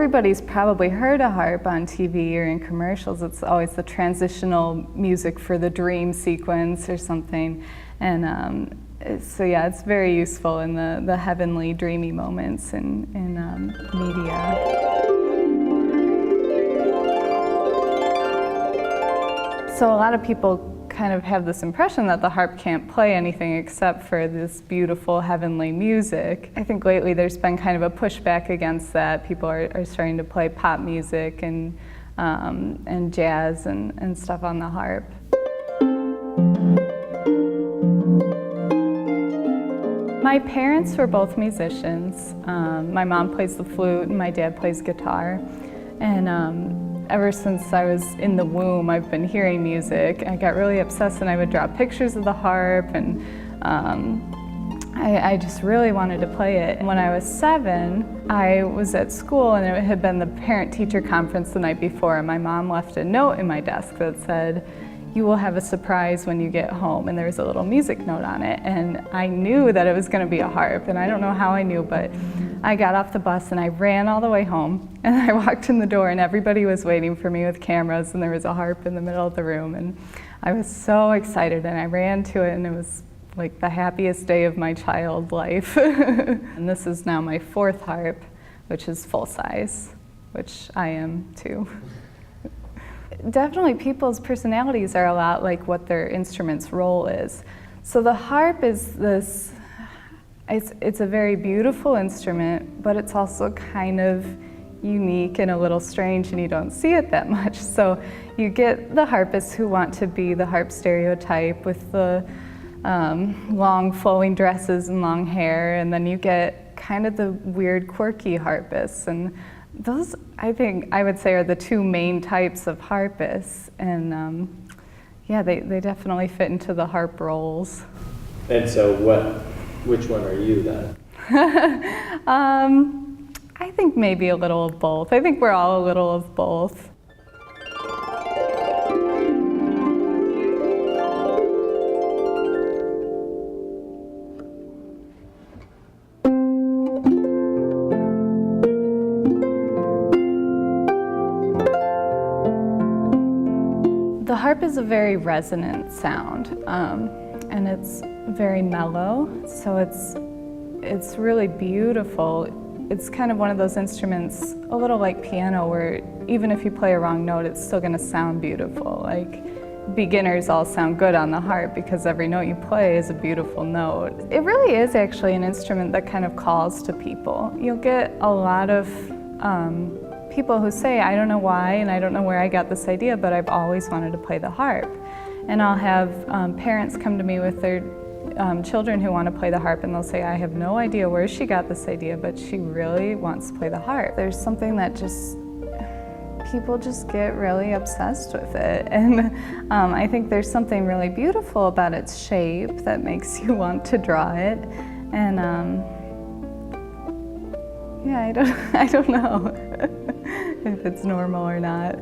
Everybody's probably heard a harp on TV or in commercials. It's always the transitional music for the dream sequence or something. And so yeah, it's very useful in the heavenly, dreamy moments in media. So a lot of people kind of have this impression that the harp can't play anything except for this beautiful heavenly music. I think lately there's been kind of a pushback against that. People are starting to play pop music and jazz and stuff on the harp. My parents were both musicians. My mom plays the flute and my dad plays guitar. And ever since I was in the womb, I've been hearing music. I got really obsessed and I would draw pictures of the harp, and I just really wanted to play it. And when I was 7, I was at school and it had been the parent-teacher conference the night before, and my mom left a note in my desk that said, "You will have a surprise when you get home," and there was a little music note on it, and I knew that it was going to be a harp, and I don't know how I knew, but I got off the bus and I ran all the way home, and I walked in the door and everybody was waiting for me with cameras, and there was a harp in the middle of the room, and I was so excited, and I ran to it, and it was like the happiest day of my child life. And this is now my 4th harp, which is full size, which I am too. Definitely people's personalities are a lot like what their instrument's role is. So the harp is this, it's a very beautiful instrument, but it's also kind of unique and a little strange, and you don't see it that much. So you get the harpists who want to be the harp stereotype with the long flowing dresses and long hair, and then you get kind of the weird quirky harpists, and those, I think, I would say are the 2 main types of harpists, and yeah, they definitely fit into the harp roles. And so which one are you then? I think maybe a little of both. I think we're all a little of both. The harp is a very resonant sound, and it's very mellow, so it's really beautiful. It's kind of one of those instruments, a little like piano, where even if you play a wrong note, it's still going to sound beautiful. Like, beginners all sound good on the harp because every note you play is a beautiful note. It really is actually an instrument that kind of calls to people. You'll get a lot of people who say, "I don't know why and I don't know where I got this idea, but I've always wanted to play the harp." And I'll have parents come to me with their children who want to play the harp, and they'll say, "I have no idea where she got this idea, but she really wants to play the harp." There's something that just, people just get really obsessed with it. And I think there's something really beautiful about its shape that makes you want to draw it. And yeah, I don't know if it's normal or not.